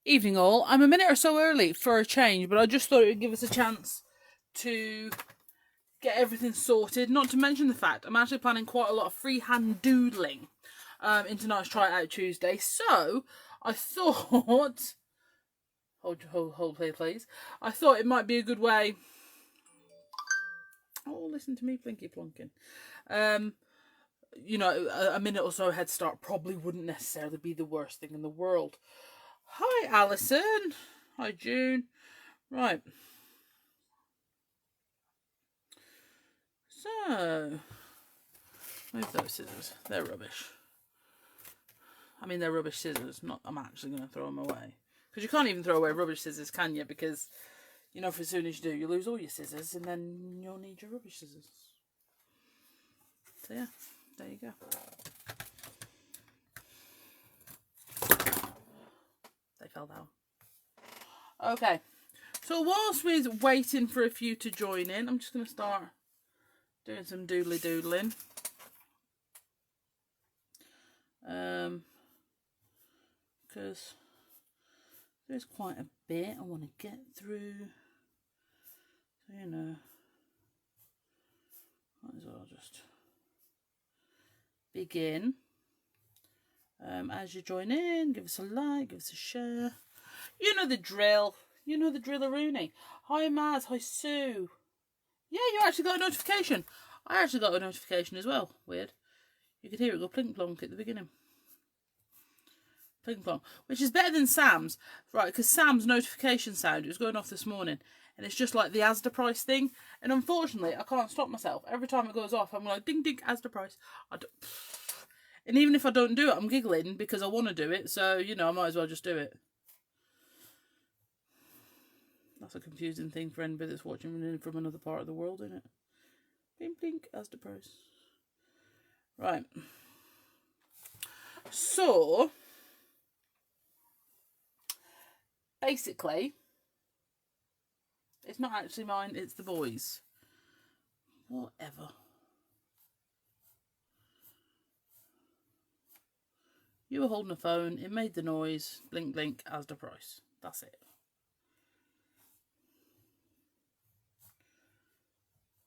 Evening all. I'm a minute or so early for a change, but I just thought it would give us a chance to get everything sorted. Not to mention the fact I'm actually planning quite a lot of freehand doodling into tonight's Try It Out Tuesday. So I thought, hold play please. I thought it might be a good way. Oh, listen to me plinky plonking. You know, a minute or so head start probably wouldn't necessarily be the worst thing in the world. Hi, Alison. Hi, June. Right. So, move those scissors. They're rubbish. I mean, they're rubbish scissors. Not. I'm actually going to throw them away. Because you can't even throw away rubbish scissors, can you? Because, you know, for as soon as you do, you lose all your scissors, and then you'll need your rubbish scissors. So, yeah. There you go. They fell down. Okay, so whilst we're waiting for a few to join in, I'm just going to start doing some doodling. Because there's quite a bit I want to get through. So, you know, might as well just begin. As you join in, give us a like, give us a share. You know the drill. You know the drill-a-rooney. Hi, Maz. Hi, Sue. Yeah, you actually got a notification. I actually got a notification as well. Weird. You could hear it go plink-plonk at the beginning. Plink-plonk. Which is better than Sam's. Right, because Sam's notification sound, it was going off this morning. And it's just like the Asda price thing. And unfortunately, I can't stop myself. Every time it goes off, I'm like, ding, ding, Asda price. And even if I don't do it, I'm giggling because I want to do it. So, you know, I might as well just do it. That's a confusing thing for anybody that's watching from another part of the world, isn't it? Blink, blink, Asda price. Right. So, basically, it's not actually mine, it's the boys'. Whatever. You were holding a phone, it made the noise, blink, blink, Asda price. That's it.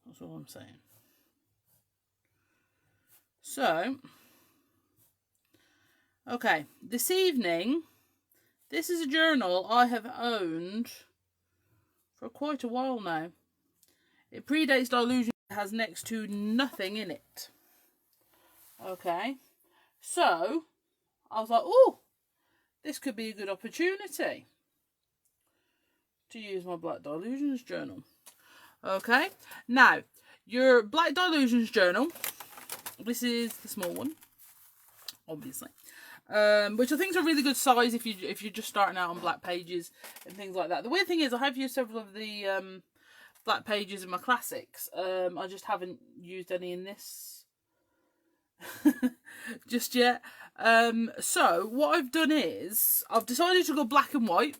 That's all I'm saying. So, okay, this evening, this is a journal I have owned for quite a while now. It predates Dylusions, it has next to nothing in it. Okay, so I was like, oh, this could be a good opportunity to use my Black Dylusions journal. Okay, now, your Black Dylusions journal, this is the small one, obviously, which I think is a really good size if you're just starting out on black pages and things like that. The weird thing is I have used several of the black pages in my classics. I just haven't used any in this just yet. So what I've done is I've decided to go black and white.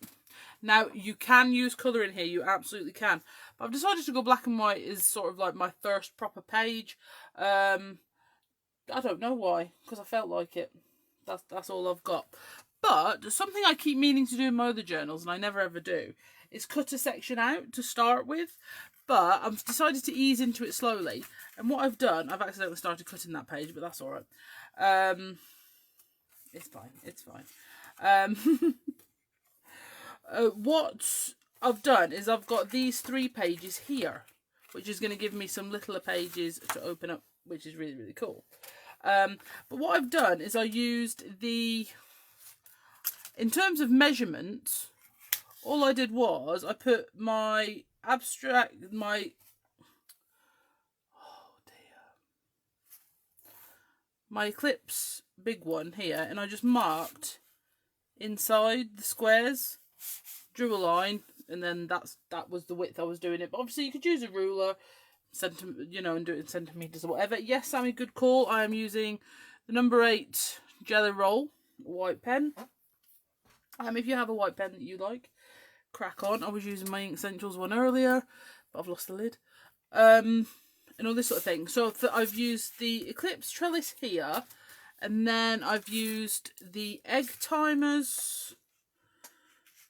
Now, you can use colour in here, you absolutely can. But I've decided to go black and white as sort of like my first proper page. I don't know why, because I felt like it. That's all I've got. But something I keep meaning to do in my other journals, and I never ever do, is cut a section out to start with. But I've decided to ease into it slowly. And what I've done, I've accidentally started cutting that page, but that's alright. It's fine, it's fine. What I've done is I've got these 3 pages here, which is going to give me some littler pages to open up, which is really, really cool. But what I've done is I used in terms of measurement, all I did was I put my my Eclipse Big One here, and I just marked inside the squares, drew a line, and then that was the width I was doing it. But obviously you could use a ruler, and do it in centimeters or whatever. Yes, Sammy, good call. I am using the number 8 Jelly Roll white pen. If you have a white pen that you like, crack on. I was using my Ink Essentials one earlier, but I've lost the lid. And all this sort of thing. So I've used the Eclipse Trellis here, and then I've used the egg timers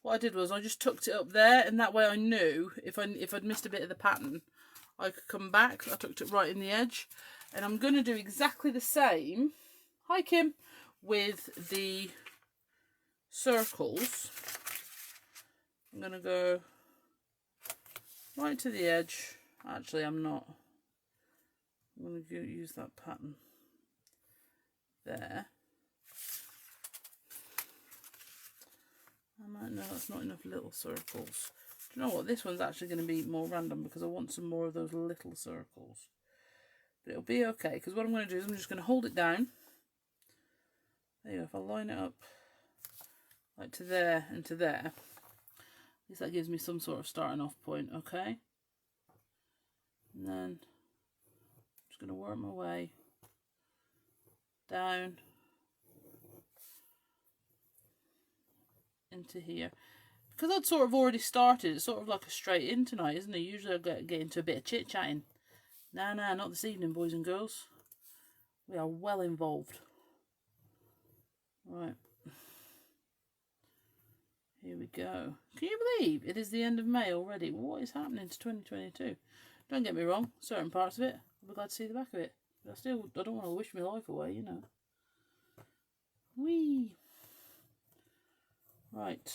what I did was I just tucked it up there, and that way I knew if I'd missed a bit of the pattern, I could come back. I tucked it right in the edge, and I'm going to do exactly the same. Hi Kim, with the circles. I'm going to go right to the edge. Actually, I'm not. I'm going to use that pattern there. I might know that's not enough little circles. Do you know what? This one's actually going to be more random because I want some more of those little circles. But it'll be okay, because what I'm going to do is I'm just going to hold it down. There you go. If I line it up like to there and to there, at least that gives me some sort of starting off point, okay? And then I'm just going to work my way down into here. Because I'd sort of already started, it's sort of like a straight in tonight, isn't it? Usually I get into a bit of chit-chatting. No, not this evening, boys and girls. We are well involved. Right. Here we go. Can you believe it is the end of May already? What is happening to 2022? Don't get me wrong, certain parts of it, I'll be glad to see the back of it. But I don't want to wish my life away, you know. Whee! Right.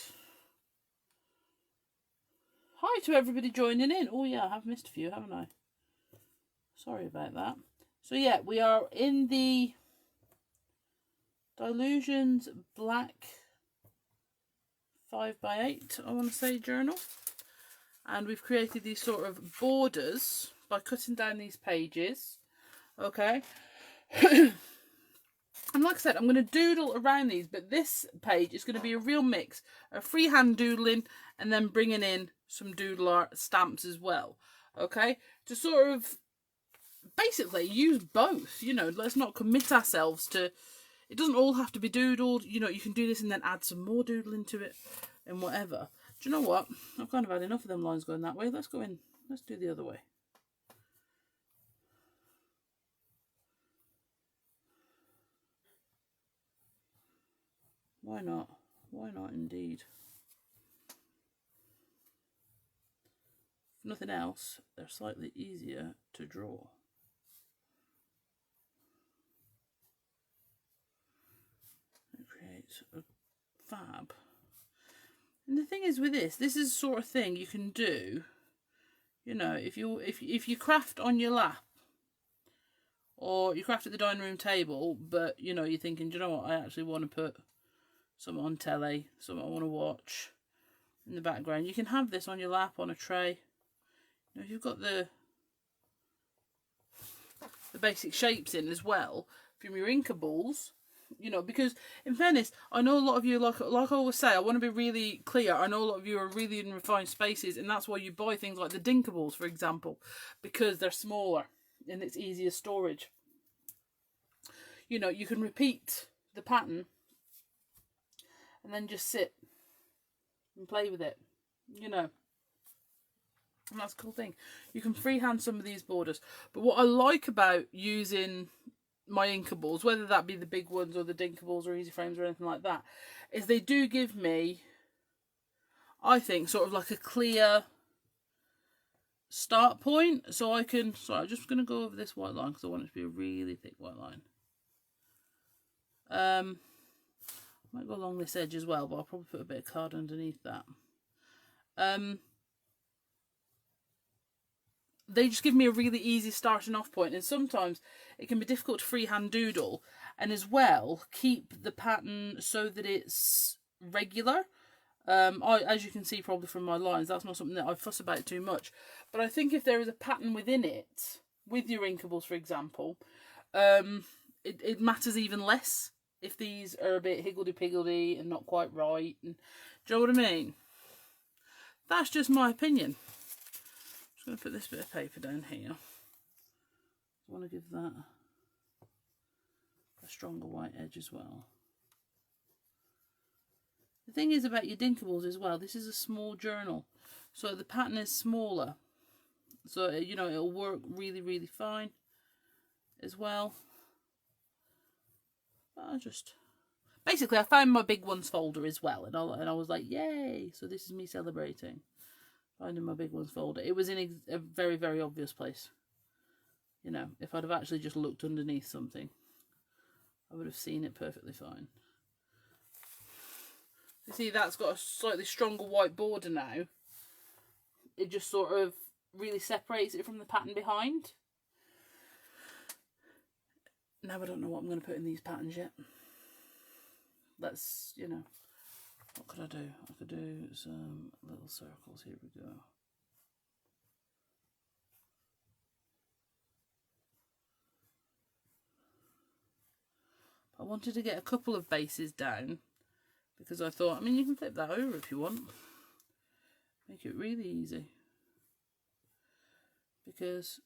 Hi to everybody joining in. Oh yeah, I have missed a few, haven't I? Sorry about that. So yeah, we are in the Dylusions Black 5x8, I want to say, journal. And we've created these sort of borders by cutting down these pages. Okay. And like I said, I'm going to doodle around these, but this page is going to be a real mix of freehand doodling and then bringing in some doodle art stamps as well. Okay. To sort of basically use both, you know, let's not commit ourselves to, it doesn't all have to be doodled, you know, you can do this and then add some more doodling to it and whatever. Do you know what? I've kind of had enough of them lines going that way. Let's go in, let's do the other way. Why not? Why not indeed? If nothing else, they're slightly easier to draw. It creates a fab. And the thing is with this is the sort of thing you can do, you know, if you craft on your lap, or you craft at the dining room table, but you know, you're thinking, do you know what, I actually want to put something on telly, something I want to watch in the background. You can have this on your lap on a tray. You know, if you've got the basic shapes in as well from your Inkables, you know, because in fairness, I know a lot of you, like I always say, I want to be really clear, I know a lot of you are really in refined spaces, and that's why you buy things like the Dinkables, for example, because they're smaller and it's easier storage. You know, you can repeat the pattern and then just sit and play with it, you know. And that's a cool thing. You can freehand some of these borders. But what I like about using my Inkables, whether that be the big ones or the Dinkables or easy frames or anything like that, is they do give me, I think, sort of like a clear start point. So I can, sorry, I'm just going to go over this white line because I want it to be a really thick white line. Might go along this edge as well, but I'll probably put a bit of card underneath that. They just give me a really easy starting off point, and sometimes it can be difficult to freehand doodle and as well keep the pattern so that it's regular. As you can see probably from my lines, that's not something that I fuss about too much, but I think if there is a pattern within it, with your Inkables for example, it matters even less if these are a bit higgledy-piggledy and not quite right. And, do you know what I mean? That's just my opinion. I'm going to put this bit of paper down here. I want to give that a stronger white edge as well. The thing is about your Dinkables as well, this is a small journal, so the pattern is smaller, so you know it'll work really, really fine as well. But basically, I found my Big Ones folder as well, and I was like, yay! So this is me celebrating finding my Big Ones folder. It was in a very, very obvious place. You know, if I'd have actually just looked underneath something, I would have seen it perfectly fine. You see, that's got a slightly stronger white border now. It just sort of really separates it from the pattern behind. Now I don't know what I'm going to put in these patterns yet. Let's, you know, what could I do? I could do some little circles. Here we go. I wanted to get a couple of bases down because I thought, I mean, you can flip that over if you want. Make it really easy. Because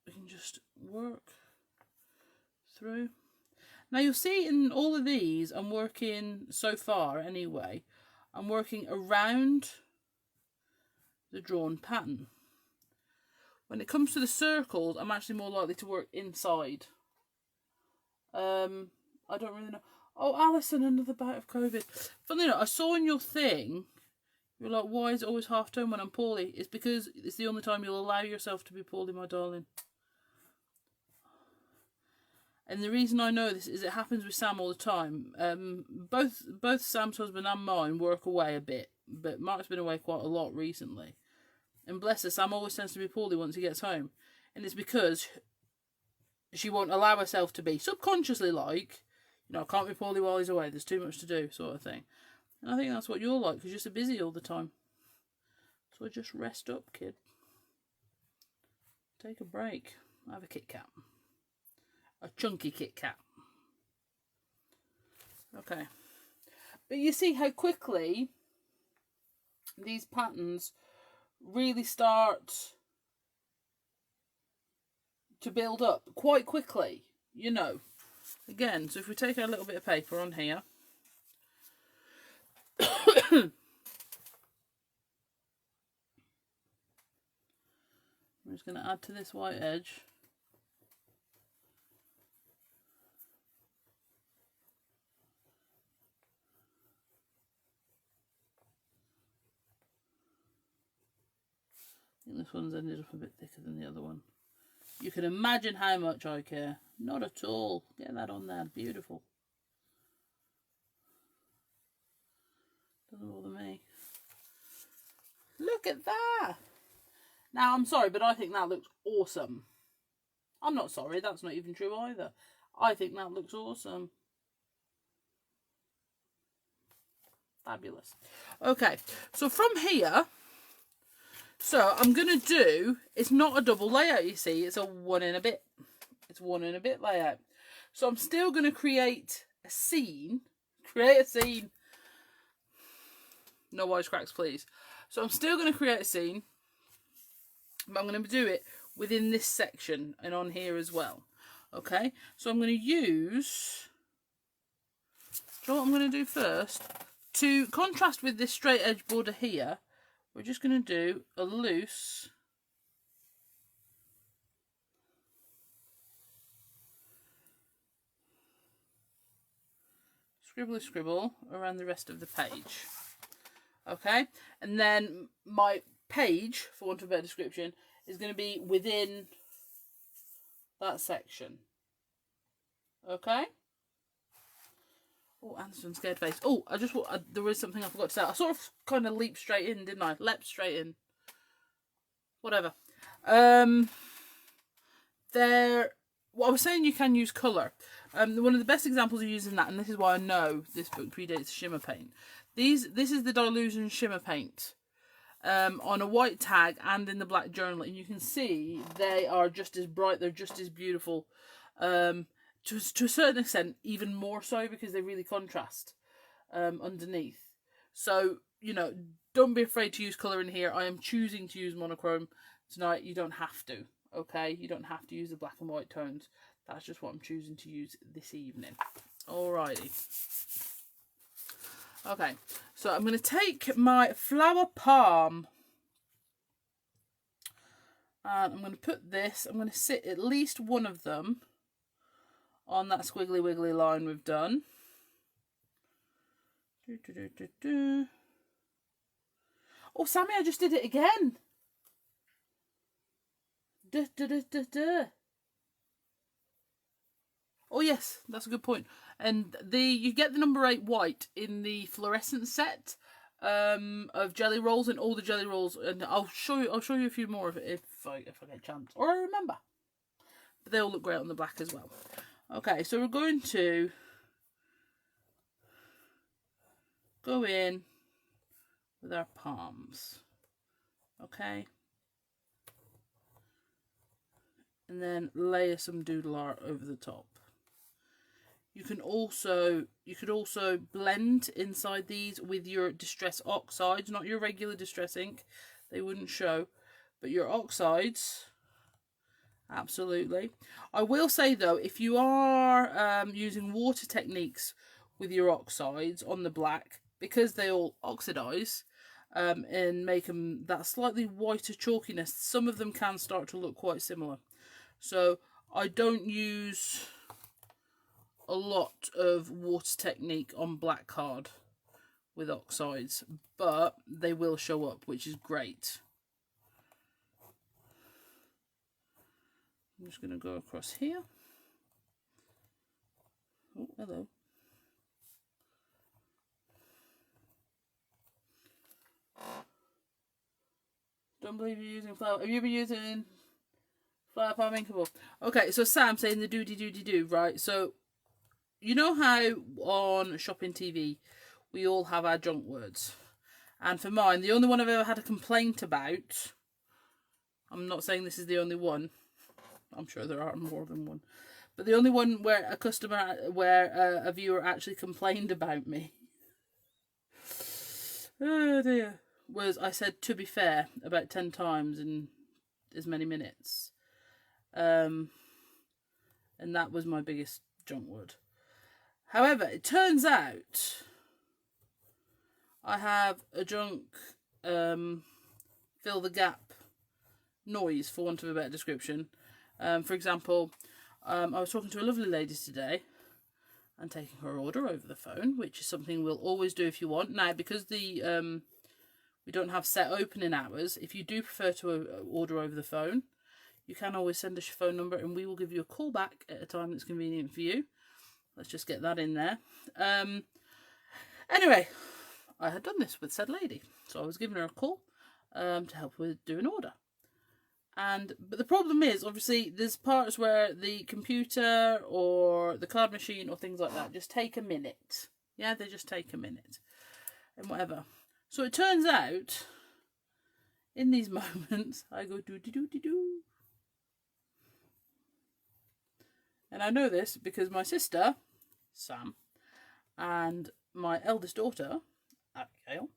we can just work through. Now you'll see in all of these, I'm working so far anyway, I'm working around the drawn pattern. When it comes to the circles, I'm actually more likely to work inside. I don't really know. Oh, Alison, another bout of COVID. Funny enough, I saw in your thing, you're like, why is it always half term when I'm poorly? It's because it's the only time you'll allow yourself to be poorly, my darling. And the reason I know this is it happens with Sam all the time. Both Sam's husband and mine work away a bit, but Mark's been away quite a lot recently. And bless her, Sam always tends to be poorly once he gets home. And it's because she won't allow herself to be, subconsciously like, you know, I can't be poorly while he's away, there's too much to do, sort of thing. And I think that's what you're like, because you're so busy all the time. So just rest up, kid. Take a break. Have a Kit Kat. A chunky Kit Kat. Okay. But you see how quickly these patterns really start to build up quite quickly, you know. Again, so if we take a little bit of paper on here, I'm just going to add to this white edge. I think this one's ended up a bit thicker than the other one. You can imagine how much I care. Not at all. Get that on there. Beautiful. Doesn't bother me. Look at that. Now, I'm sorry, but I think that looks awesome. I'm not sorry. That's not even true either. I think that looks awesome. Fabulous. Okay. So from here... So I'm going to do, it's not a double layout, you see, it's a one and a bit. It's one and a bit layout. So I'm still going to create a scene. No wisecracks, please. So I'm still going to create a scene, but I'm going to do it within this section and on here as well. Okay, so I'm going to use, do you know what I'm going to do first? To contrast with this straight edge border here, we're just going to do a loose scribble around the rest of the page. Okay, and then my page, for want of a better description, is going to be within that section. Okay. Oh, Anderson, scared face. Oh, there is something I forgot to say. I sort of kind of leaped straight in, didn't I? Leapt straight in. Whatever. Well, I was saying you can use colour. One of the best examples of using that, and this is why I know this book predates shimmer paint. This is the Dylusions shimmer paint on a white tag and in the black journal, and you can see they are just as bright. They're just as beautiful. To a certain extent, even more so because they really contrast underneath. So, you know, don't be afraid to use colour in here. I am choosing to use monochrome tonight. You don't have to, okay? You don't have to use the black and white tones. That's just what I'm choosing to use this evening. Alrighty. Okay, so I'm going to take my flower palm. And I'm going to put this, I'm going to sit at least one of them on that squiggly wiggly line we've done. Oh, Sammy, I just did it again. Oh yes, that's a good point. And you get the number 8 white in the fluorescent set of jelly rolls, and all the jelly rolls, and I'll show you a few more of it if I get a chance, or I remember. But they all look great on the black as well. Okay, so we're going to go in with our palms. Okay. And then layer some doodle art over the top. You could also blend inside these with your distress oxides, not your regular distress ink. They wouldn't show, but your oxides, absolutely. I will say though, if you are using water techniques with your oxides on the black, because they all oxidize and make them that slightly whiter chalkiness, some of them can start to look quite similar. So I don't use a lot of water technique on black card with oxides, but they will show up, which is great. I'm just going to go across here. Oh, hello. Don't believe you're using flower. Have you been using flower palm inkable? Okay, so Sam saying the doody doody do, right? So you know how on shopping TV we all have our junk words, and for mine, the only one I've ever had a complaint about, I'm not saying this is the only one, I'm sure there are more than one, but the only one where a viewer actually complained about me, oh dear, was I said "to be fair" about 10 times in as many minutes, and that was my biggest junk word. However, it turns out I have a junk fill the gap noise, for want of a better description. For example, I was talking to a lovely lady today and taking her order over the phone, which is something we'll always do if you want. Now, because we don't have set opening hours, if you do prefer to order over the phone, you can always send us your phone number and we will give you a call back at a time that's convenient for you. Let's just get that in there. Anyway, I had done this with said lady, so I was giving her a call to help with do an order. But the problem is, obviously, there's parts where the computer or the card machine or things like that just take a minute. Yeah, they just take a minute and whatever. So it turns out, in these moments, I go do-de-do-de-do. And I know this because my sister, Sam, and my eldest daughter, Abigail,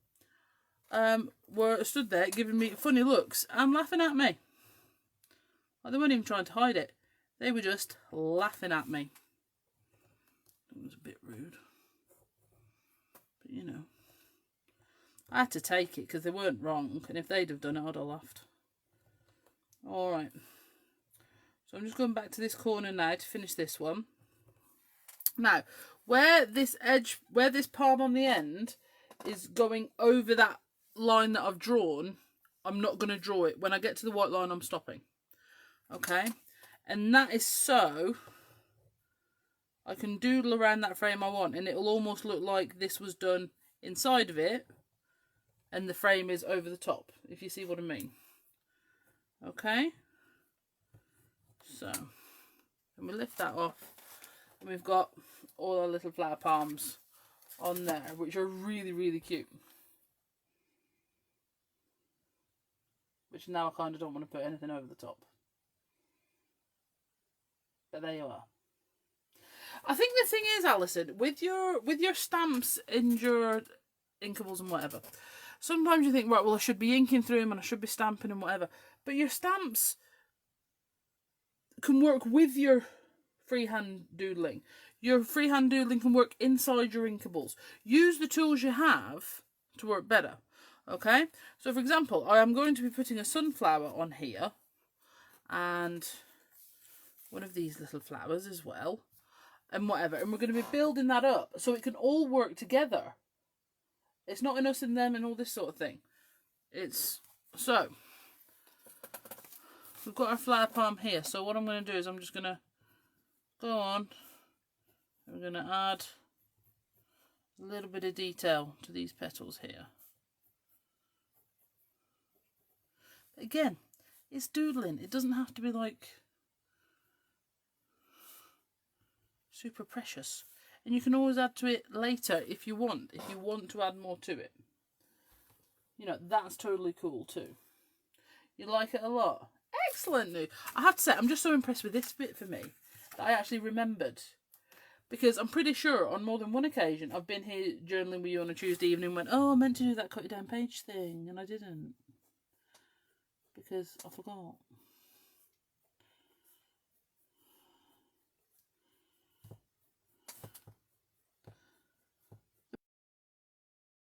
were stood there giving me funny looks and laughing at me. Like, they weren't even trying to hide it. They were just laughing at me. It was a bit rude. But, you know. I had to take it because they weren't wrong. And if they'd have done it, I'd have laughed. Alright. So I'm just going back to this corner now to finish this one. Now, where this palm on the end is going over that line that I've drawn, I'm not going to draw it. When I get to the white line, I'm stopping. Okay? And that is so I can doodle around that frame I want, and it will almost look like this was done inside of it and the frame is over the top, if you see what I mean. Okay? So, and we lift that off, and we've got all our little flower palms on there, which are really, really cute. Which now I kind of don't want to put anything over the top. But there you are. I think the thing is, Alison, with your stamps and your inkables and whatever, sometimes you think, right, well, I should be inking through them and I should be stamping and whatever. But your stamps can work with your freehand doodling. Your freehand doodling can work inside your inkables. Use the tools you have to work better. Okay? So, for example, I am going to be putting a sunflower on here. And one of these little flowers as well. and whatever. And we're going to be building that up so it can all work together. It's not in us and them and all this sort of thing. It's... So, we've got our flower palm here. So what I'm going to do is I'm just going to go on. I'm going to add a little bit of detail to these petals here. Again, it's doodling. It doesn't have to be like super precious. And you can always add to it later if you want to add more to it. You know, that's totally cool too. You like it a lot? Excellent news. I have to say, I'm just so impressed with this bit for me that I actually remembered. Because I'm pretty sure on more than one occasion I've been here journaling with you on a Tuesday evening and went, oh, I meant to do that cut it down page thing, and I didn't. Because I forgot.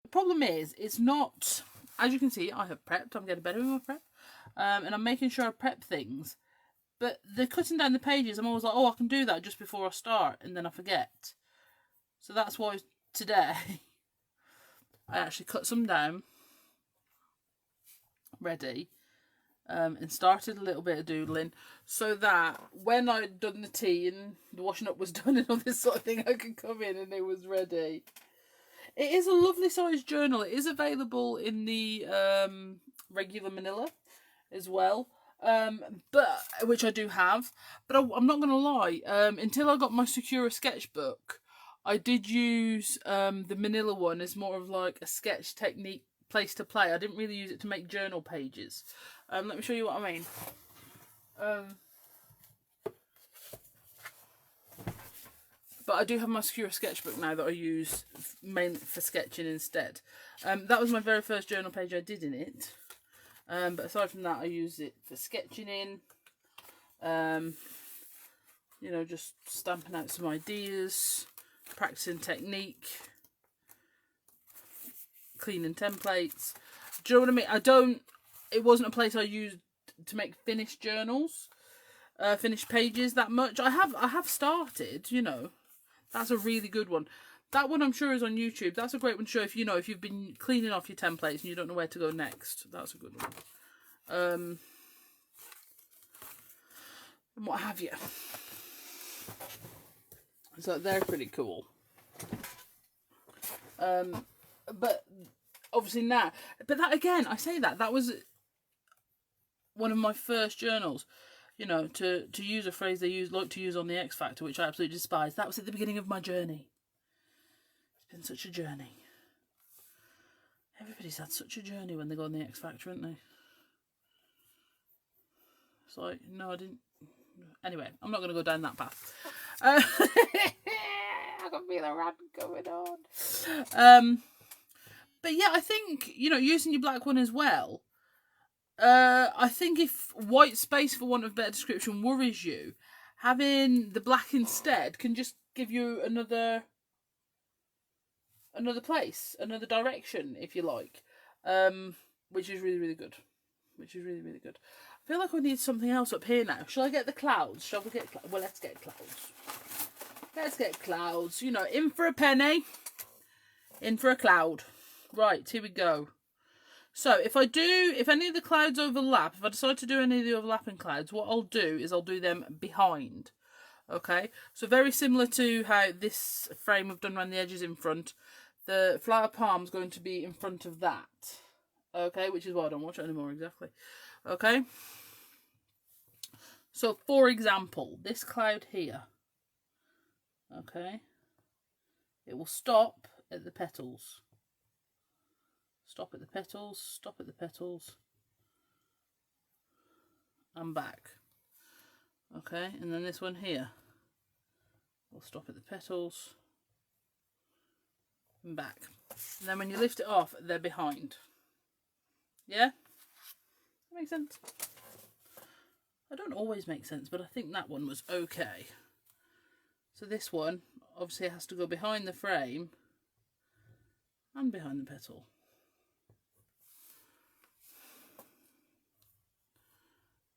The problem is, it's not, as you can see, I have prepped, I'm getting better with my prep, and I'm making sure I prep things. But the cutting down the pages, I'm always like, oh, I can do that just before I start, and then I forget. So that's why today I actually cut some down, ready, and started a little bit of doodling, so that when I'd done the tea and the washing up was done and all this sort of thing, I could come in and it was ready. It is a lovely sized journal. It is available in the regular manila as well. But which I do have, but I'm not gonna lie, until I got my Sakura sketchbook, I did use the manila one as more of like a sketch technique place to play. I didn't really use it to make journal pages. Let me show you what I mean. But I do have my Sakura sketchbook now that I use mainly for sketching instead. That was my very first journal page I did in it. But aside from that, I use it for sketching in, you know, just stamping out some ideas, practicing technique, cleaning templates. Do you know what I mean? It wasn't a place I used to make finished journals, finished pages that much. I have started, you know. That's a really good one. That one I'm sure is on YouTube. That's a great one to show if you know, if you've been cleaning off your templates and you don't know where to go next. That's a good one. And what have you. So they're pretty cool. But obviously now, but that again, I say that was one of my first journals. You know, to use a phrase they like to use on the X Factor, which I absolutely despise. That was at the beginning of my journey. It's been such a journey. Everybody's had such a journey when they go on the X Factor, haven't they? It's like, no, I didn't. Anyway, I'm not going to go down that path. I can feel a rant going on. But yeah, I think, you know, using your black one as well. I think if white space, for want of a better description, worries you, having the black instead can just give you another place, another direction, if you like, which is really, really good. Which is really, really good. I feel like we need something else up here now. Shall I get the clouds? Shall we get well, let's get clouds. Let's get clouds. You know, in for a penny, in for a cloud. Right, here we go. So if any of the clouds overlap, if I decide to do any of the overlapping clouds, what I'll do is I'll do them behind. Okay, so very similar to how this frame we've done around the edges in front, the flower palm's going to be in front of that. Okay, which is why I don't watch it anymore, exactly. Okay, so for example, this cloud here, okay, it will stop at the petals. Stop at the petals, stop at the petals, and back. Okay, and then this one here will stop at the petals and back. And then when you lift it off, they're behind. Yeah? That makes sense? I don't always make sense, but I think that one was okay. So this one obviously has to go behind the frame and behind the petal.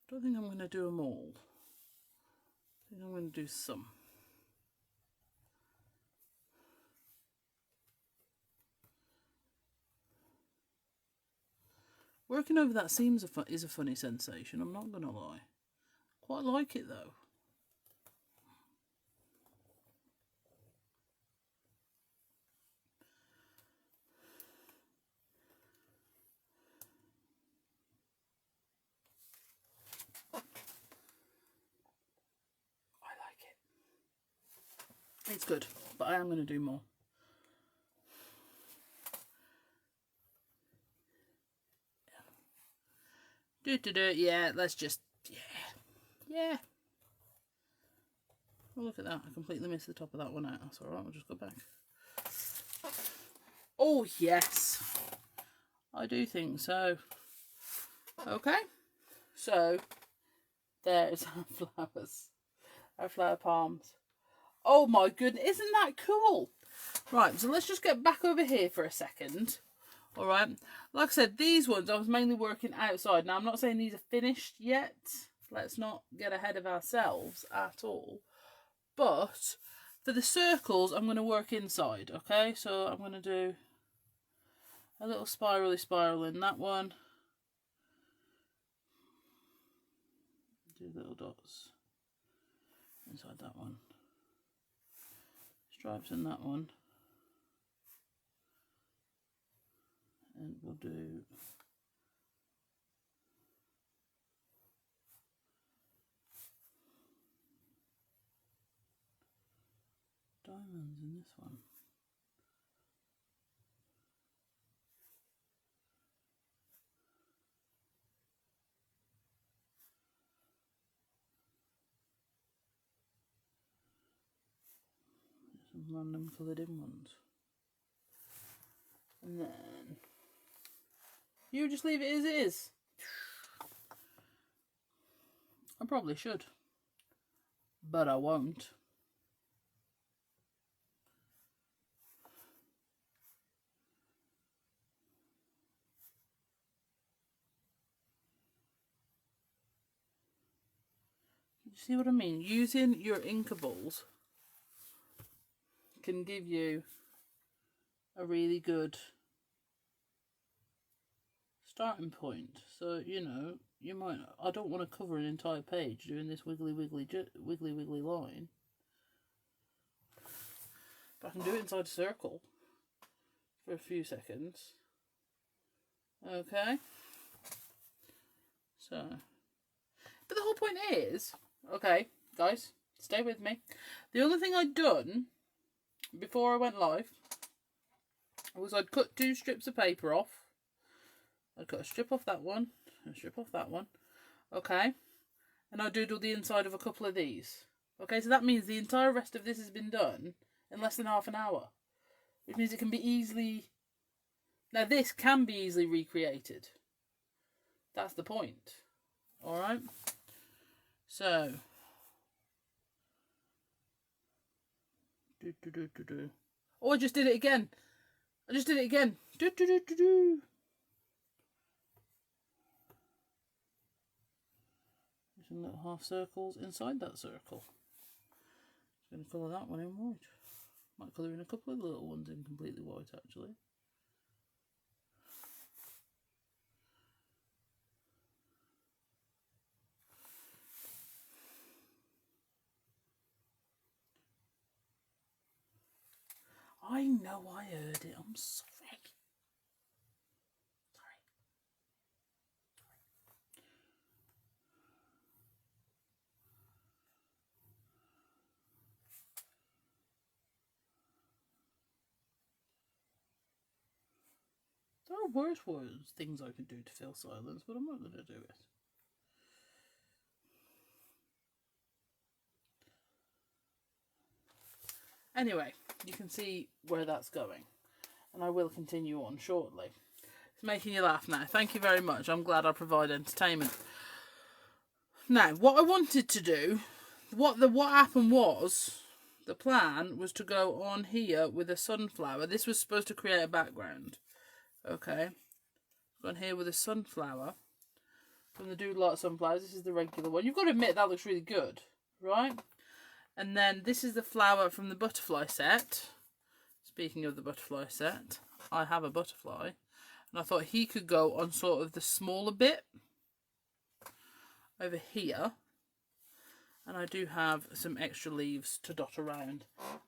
I don't think I'm going to do them all. I think I'm going to do some. Working over that seam is a funny sensation, I'm not going to lie. Quite like it though. It's good, but I am going to do more. Yeah, let's just, yeah. Oh, look at that. I completely missed the top of that one out. That's alright, we'll just go back. Oh, yes. I do think so. Okay. So, there's our flowers. Our flower palms. Oh my goodness, isn't that cool? Right, so let's just get back over here for a second. Alright, like I said, these ones I was mainly working outside. Now, I'm not saying these are finished yet. Let's not get ahead of ourselves at all. But for the circles, I'm going to work inside, okay? So I'm going to do a little spirally spiral in that one. Do little dots inside that one. Stripes in that one, and we'll do diamonds in this one. Some random coloured in ones. And then you just leave it as it is. I probably should, but I won't. You see what I mean? Using your Inkables can give you a really good starting point. So, you know, you might, I don't want to cover an entire page doing this wiggly line, but I can do it inside a circle for a few seconds. Okay, so, but the whole point is, okay guys, stay with me, the other thing I'd done before I went live was I'd cut 2 strips of paper off. I'd cut a strip off that one, and a strip off that one, okay, and I doodled the inside of a couple of these. Okay, so that means the entire rest of this has been done in less than half an hour, which means it can be easily, now this can be easily recreated. That's the point. Alright, so oh, I just did it again. Some little half circles inside that circle. Just going to colour that one in white. Might colour in a couple of the little ones in completely white actually. I know I heard it, I'm sorry. There are worse things I could do to fill silence, but I'm not going to do it. Anyway, you can see where that's going, and I will continue on shortly. It's making you laugh now. Thank you very much. I'm glad I provide entertainment. Now, what I wanted to do, what happened was, the plan was to go on here with a sunflower. This was supposed to create a background. Okay, go on here with a sunflower from the Doodle Art Sunflowers. This is the regular one. You've got to admit that looks really good, right? And then this is the flower from the butterfly set. Speaking of the butterfly set, I have a butterfly. And I thought he could go on sort of the smaller bit over here. And I do have some extra leaves to dot around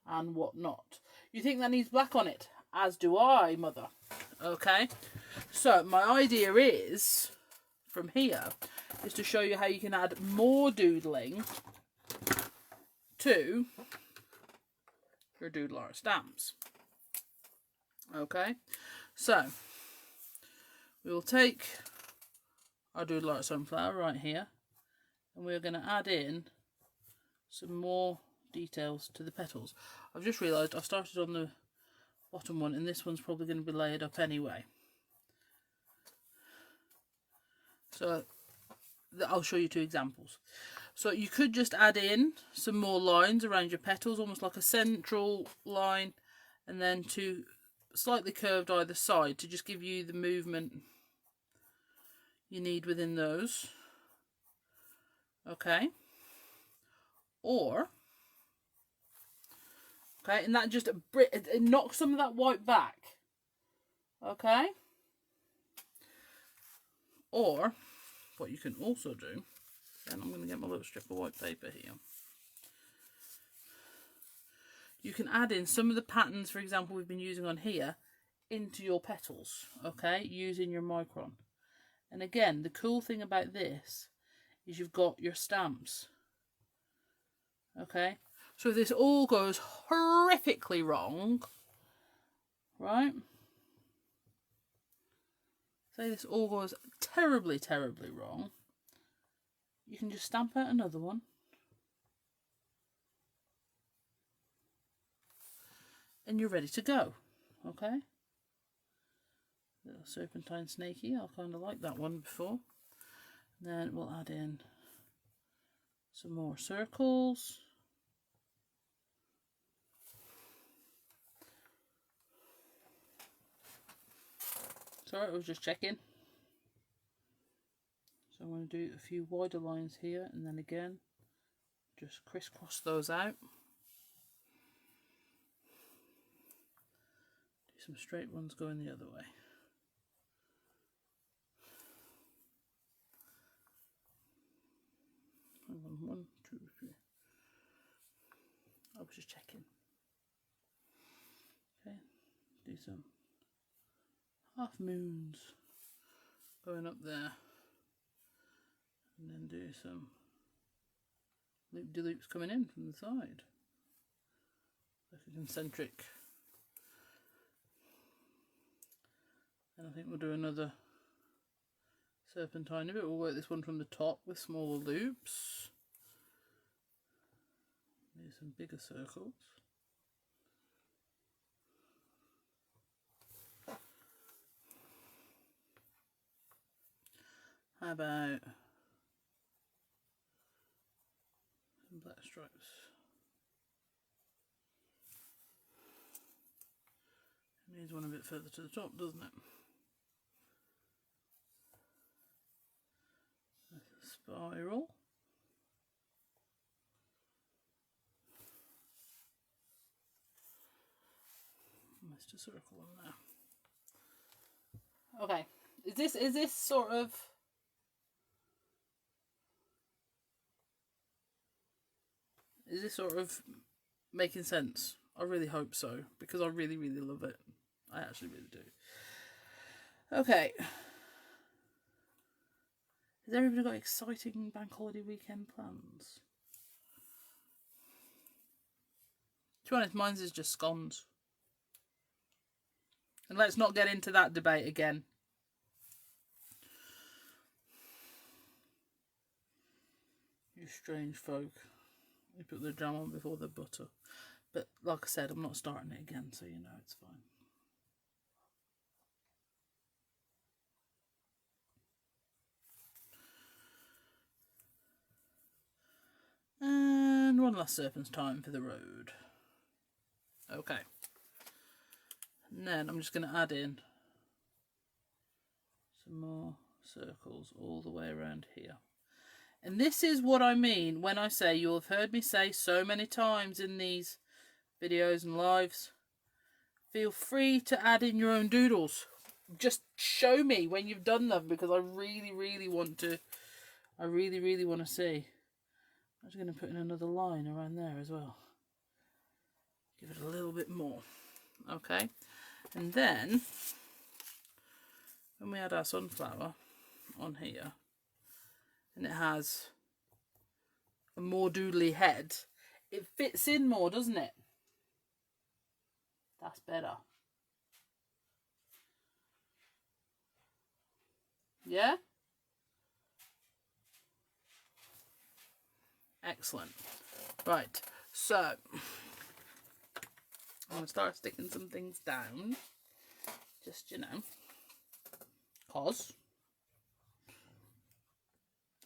and whatnot. You think that needs black on it? As do I, mother. Okay. So my idea is, from here, is to show you how you can add more doodling to your Doodle art stamps. Okay. So we will take our Doodle art sunflower right here, and we're going to add in some more details to the petals. I've just realised I've started on the bottom one, and this one's probably going to be layered up anyway. So I'll show you two examples. So you could just add in some more lines around your petals, almost like a central line, and then two slightly curved either side to just give you the movement you need within those. Okay. Or, okay, and that just it knocks some of that white back. Okay. Or what you can also do, and I'm going to get my little strip of white paper here. You can add in some of the patterns, for example, we've been using on here, into your petals, okay, using your micron. And again, the cool thing about this is you've got your stamps. Okay, so if this all goes horrifically wrong, right? Say this all goes terribly, terribly wrong, you can just stamp out another one. And you're ready to go, okay? Little serpentine snaky, I kind of like that one before. And then we'll add in some more circles. Sorry, I was just checking. So I'm going to do a few wider lines here, and then again, just crisscross those out. Do some straight ones going the other way. One, two, three. I was just checking. Okay, do some half moons going up there, and then do some loop-de-loops coming in from the side, like a concentric. And I think we'll do another serpentine a bit. We'll work this one from the top with smaller loops. Do some bigger circles. How about some black stripes? It needs one a bit further to the top, doesn't it? Like a spiral. Almost a circle on there. Okay, is this sort of making sense? I really hope so, because I really, really love it. I actually really do. Okay. Has everybody got exciting bank holiday weekend plans? To be honest, mine's is just scones. And let's not get into that debate again. You strange folk. They put the jam on before the butter. But like I said, I'm not starting it again, so you know it's fine. And one last serpentine for the road. Okay. And then I'm just going to add in some more circles all the way around here. And this is what I mean when I say, you'll have heard me say so many times in these videos and lives, feel free to add in your own doodles. just show me when you've done them, because I really want to. I really want to see. I'm just going to put in another line around there as well. Give it a little bit more. Okay. And then, when we add our sunflower on here, and it has a more doodly head, it fits in more, doesn't it? That's better. Yeah? Excellent. Right, so I'm going to start sticking some things down. Just, you know, cause.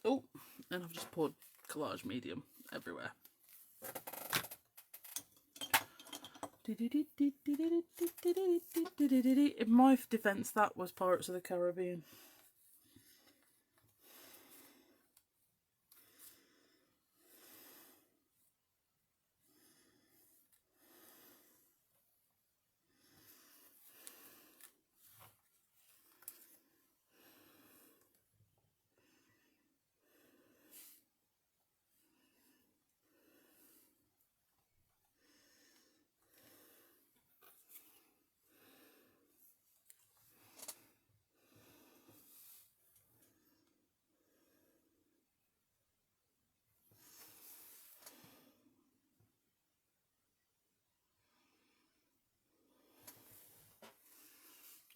Oh, and I've just poured collage medium everywhere. In my defense, that was Pirates of the Caribbean.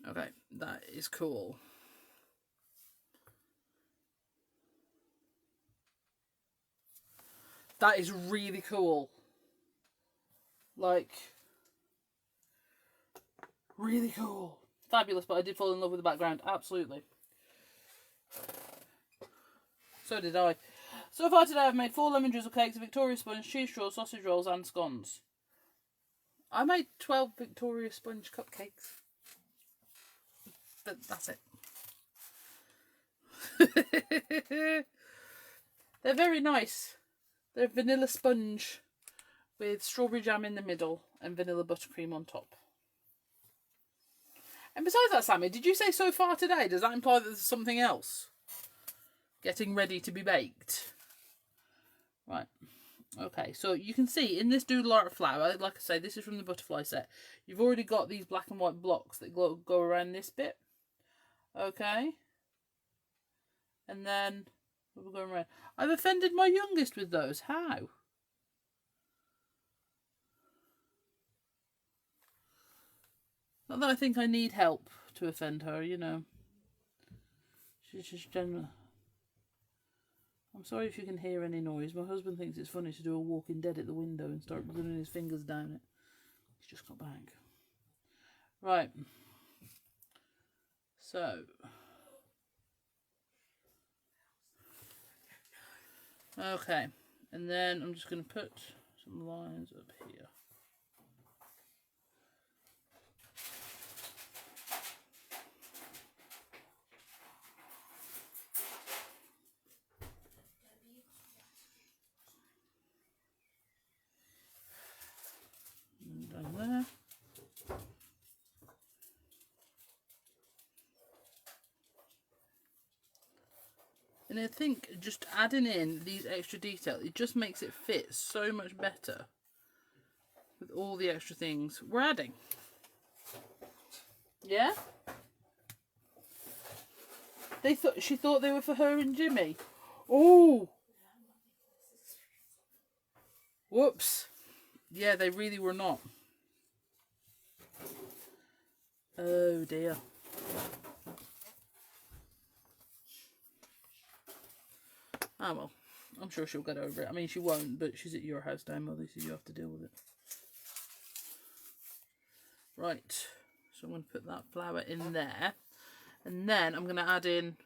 Okay, that is cool. That is really cool. Like, really cool. Fabulous, but I did fall in love with the background. Absolutely. So did I. So far today I've made 4 lemon drizzle cakes, a Victoria sponge, cheese straw, sausage rolls and scones. I made 12 Victoria sponge cupcakes. That's it. They're very nice. They're vanilla sponge with strawberry jam in the middle and vanilla buttercream on top. And besides that, Sammy, did you say so far today? Does that imply that there's something else getting ready to be baked? Right. Okay, so you can see in this doodle art flower, like I say, this is from the butterfly set. You've already got these black and white blocks that go around this bit. Okay. And then we're going around. I've offended my youngest with those. How? Not that I think I need help to offend her, you know. She's just general. I'm sorry if you can hear any noise. My husband thinks it's funny to do a Walking Dead at the window and start running his fingers down it. He's just got back. Right. So. Okay. And then I'm just going to put some lines up here. And down there. And I think just adding in these extra details, it just makes it fit so much better with all the extra things we're adding. Yeah? She thought they were for her and Jimmy. Oh! Whoops. Yeah, they really were not. Oh dear. Ah well, I'm sure she'll get over it. I mean, she won't, but she's at your house now, Mother, so you have to deal with it. Right, so I'm going to put that flower in there. And then I'm going to add in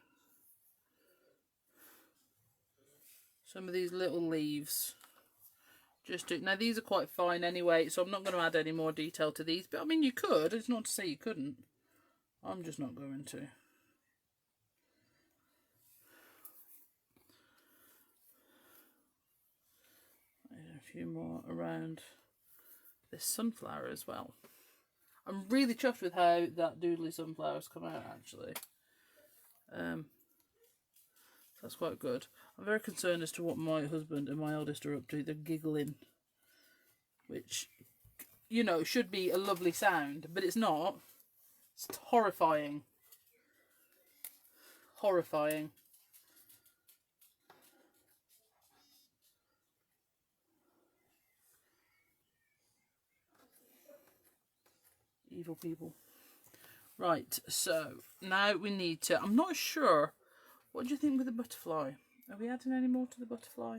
some of these little leaves. Now these are quite fine anyway, so I'm not going to add any more detail to these. But I mean, you could. It's not to say you couldn't. I'm just not going to. A few more around this sunflower as well. I'm really chuffed with how that Doodly Sunflower's come out, actually. That's quite good. I'm very concerned as to what my husband and my eldest are up to. They're giggling, which, you know, should be a lovely sound, but it's not. It's horrifying. Horrifying. Evil people. Right, so now we need to... I'm not sure. What do you think with the butterfly? Are we adding any more to the butterfly?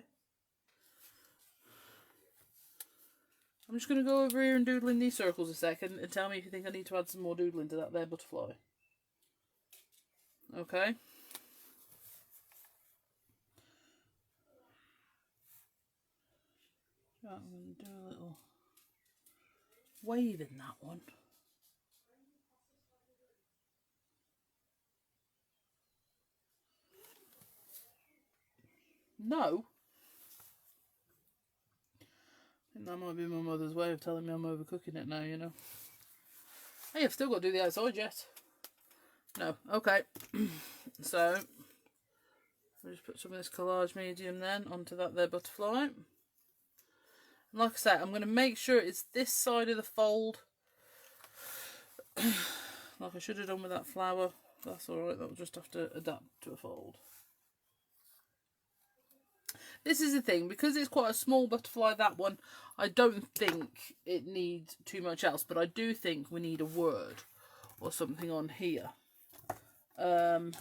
I'm just going to go over here and doodle in these circles a second and tell me if you think I need to add some more doodling to that there butterfly. Okay. Right, I'm going to do a little wave in that one. No. I think that might be my mother's way of telling me I'm overcooking it now, you know. Hey, I've still got to do the outside yet. No, okay. So, we'll just put some of this collage medium then onto that there butterfly. And like I said, I'm going to make sure it's this side of the fold. Like I should have done with that flower. That's alright, that'll just have to adapt to a fold. This is the thing, because it's quite a small butterfly, that one, I don't think it needs too much else, but I do think we need a word or something on here. So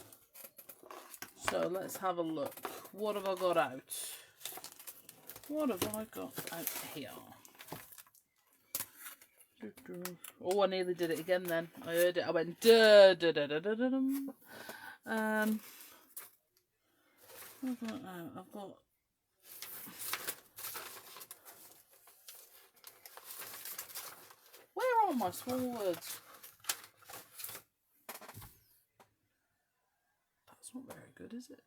let's have a look. What have I got out? What have I got out here? Oh, I nearly did it again then. I heard it. I went da da da da da da. What have I got out? I've got... Where are my small words? That's not very good, is it?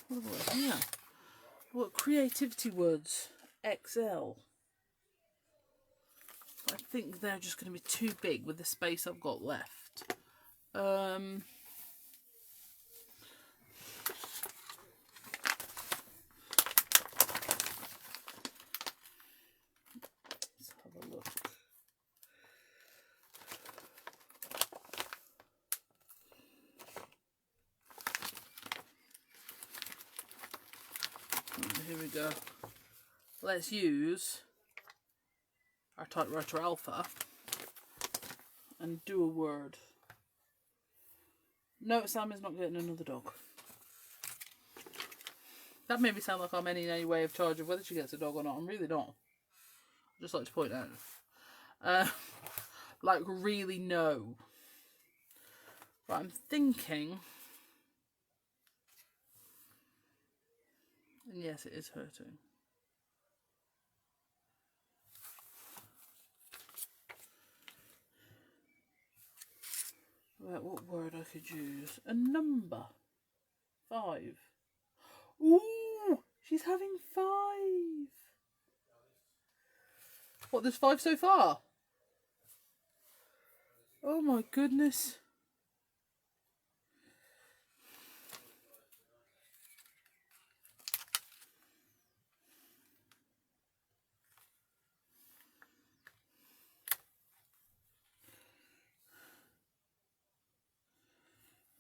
What have I got here? What creativity words? XL. I think they're just going to be too big with the space I've got left. Let's have a look. Here we go. Let's use our typewriter alpha and do a word. No, Sam is not getting another dog. That made me sound like I'm in any way of charge of whether she gets a dog or not. I'm really not. I'd just like to point out. Like, really no. But I'm thinking... And yes, it is hurting. Right, what word I could use? A number. 5. Ooh, she's having 5. What, there's 5 so far? Oh my goodness.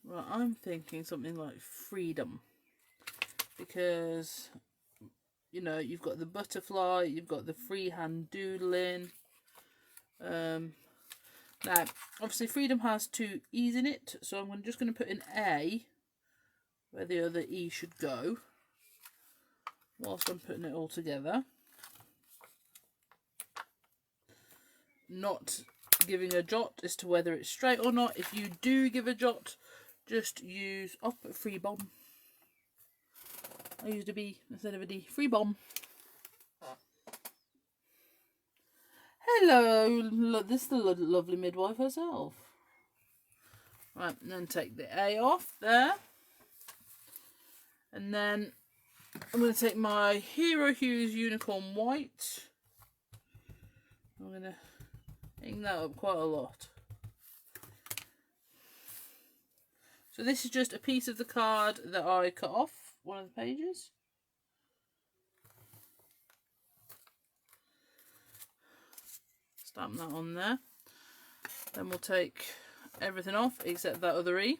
Right, I'm thinking something like freedom, because, you know, you've got the butterfly, you've got the freehand doodling. Now, obviously freedom has 2 E's in it, so I'm just going to put an A where the other E should go, whilst I'm putting it all together. Not giving a jot as to whether it's straight or not. If you do give a jot, just use, oh, free bomb. I used a B instead of a D. Free bomb. Hello, look, this is the lovely midwife herself. Right, and then take the A off there. And then I'm going to take my Hero Hues Unicorn White. I'm going to Ink that up quite a lot. So this is just a piece of the card that I cut off one of the pages. Stamp that on there. Then we'll take everything off except that other E.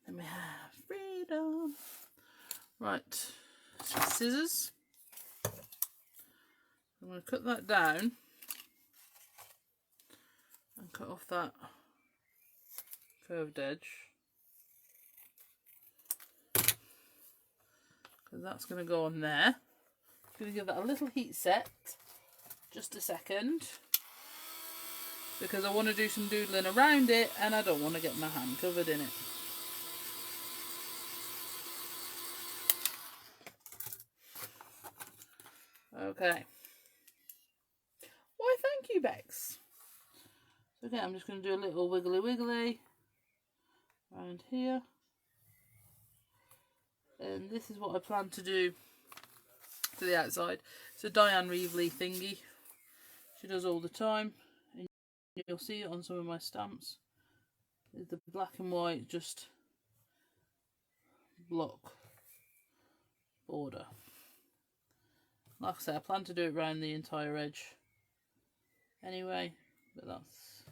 Then we have freedom. Right, scissors. I'm going to cut that down and cut off that curved edge, because that's going to go on there. I'm going to give that a little heat set, just a second, because I want to do some doodling around it and I don't want to get my hand covered in it. Okay. Why, thank you, Bex. So again, I'm just going to do a little wiggly wiggly around here. And this is what I plan to do to the outside. It's a Diane Reevely thingy. She does all the time. And you'll see it on some of my stamps. It's the black and white, just block border. Like I say, I plan to do it around the entire edge anyway, but that's...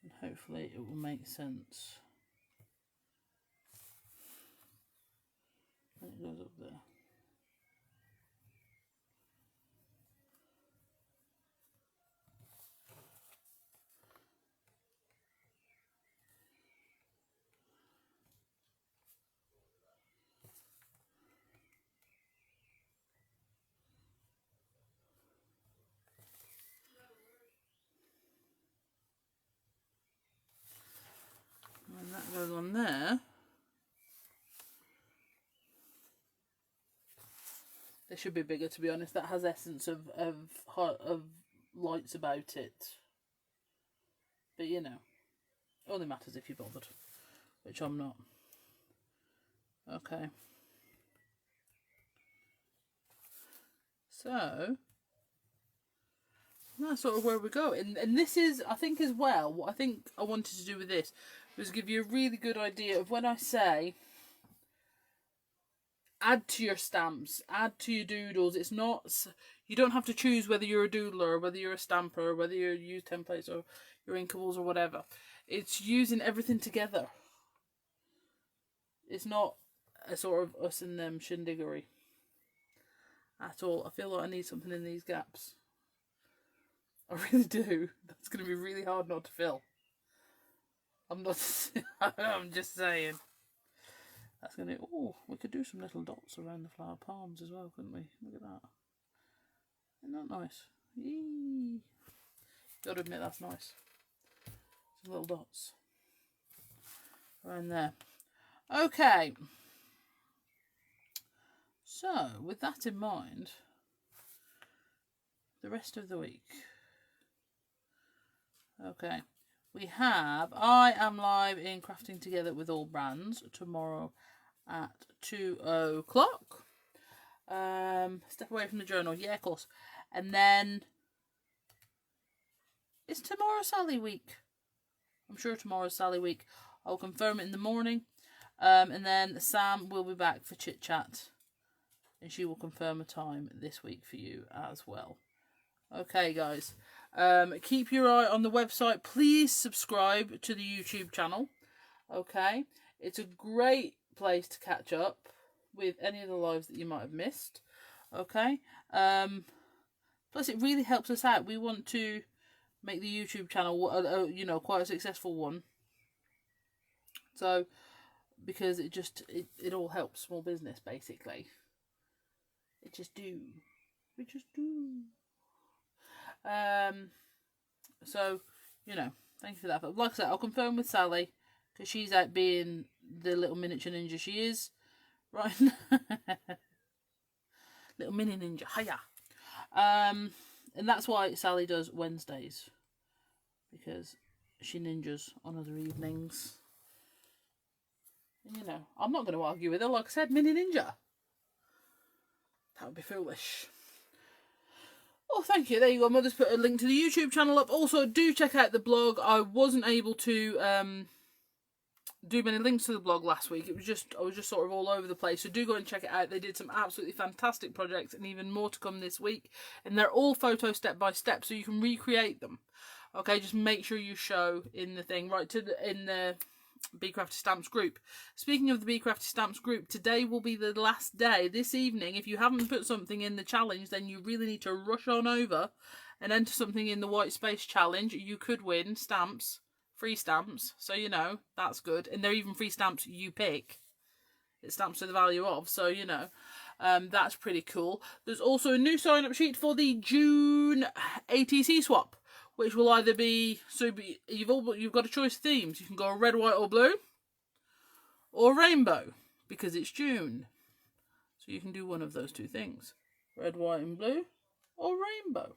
and hopefully it will make sense when it goes up there. When that goes on there, they should be bigger, to be honest. That has essence of lights about it, but you know, only matters if you're bothered, which I'm not. Okay, so that's sort of where we go. And this is, I think, as well, what I think I wanted to do with this was give you a really good idea of when I say add to your stamps, add to your doodles. It's not, you don't have to choose whether you're a doodler or whether you're a stamper or whether you use templates or your Inkables or whatever. It's using everything together. It's not a sort of us and them shindiggery at all. I feel like I need something in these gaps. I really do. That's going to be really hard not to fill. I'm not... I'm just saying. That's going to... Oh, we could do some little dots around the flower palms as well, couldn't we? Look at that. Isn't that nice? Yee. Got to admit, that's nice. Some little dots around there. Okay. So, with that in mind, the rest of the week... Okay, we have I Am Live in Crafting Together with All Brands tomorrow at 2 o'clock. Step away from the journal, yeah, of course. And then it's tomorrow Sally week. I'm sure tomorrow's Sally week. I'll confirm it in the morning. And then Sam will be back for chit chat, and she will confirm a time this week for you as well. Okay, guys. Keep your eye on the website. Please subscribe to the YouTube channel. Okay, it's a great place to catch up with any of the lives that you might have missed. Okay, plus it really helps us out. We want to make the YouTube channel, you know, quite a successful one. So, because it all helps small business basically. We just do. So you know, thank you for that. But like I said, I'll confirm with Sally, because she's out being the little miniature ninja she is. Right. Little mini ninja. Hiya. And that's why Sally does Wednesdays. Because she ninjas on other evenings. And, you know, I'm not going to argue with her. Like I said, mini ninja. That would be foolish. Oh, thank you. There you go. Mother's put a link to the YouTube channel up. Also, do check out the blog. I wasn't able to do many links to the blog last week. It was just, I was just sort of all over the place. So do go and check it out. They did some absolutely fantastic projects and even more to come this week. And they're all photo step by step, so you can recreate them. Okay, just make sure you show in the thing, right, in the Be Crafty Stamps group. Speaking of the Be Crafty Stamps group, today will be the last day. This evening, if you haven't put something in the challenge, then you really need to rush on over and enter something in the white space challenge. You could win stamps, free stamps, so you know, that's good. And they're even free stamps you pick. It's stamps to the value of, so you know, that's pretty cool. There's also a new sign-up sheet for the June ATC swap, which will either be, so you've got a choice of themes. You can go red, white or blue, or rainbow, because it's June. So you can do one of those two things. Red, white and blue, or rainbow.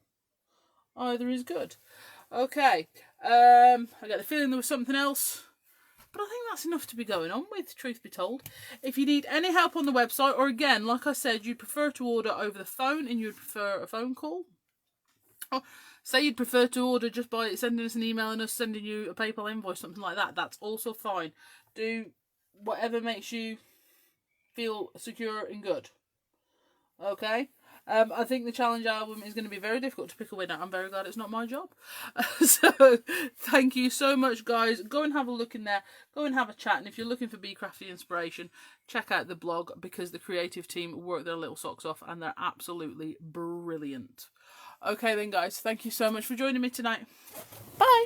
Either is good. Okay, I get the feeling there was something else, but I think that's enough to be going on with, truth be told. If you need any help on the website, or again, like I said, you'd prefer to order over the phone and you'd prefer a phone call, or say you'd prefer to order just by sending us an email and us sending you a PayPal invoice, something like that, that's also fine. Do whatever makes you feel secure and good. Okay? I think the challenge album is going to be very difficult to pick a winner. I'm very glad it's not my job. So, thank you so much, guys. Go and have a look in there. Go and have a chat. And if you're looking for Be Crafty inspiration, check out the blog, because the creative team work their little socks off and they're absolutely brilliant. Okay then, guys. Thank you so much for joining me tonight. Bye!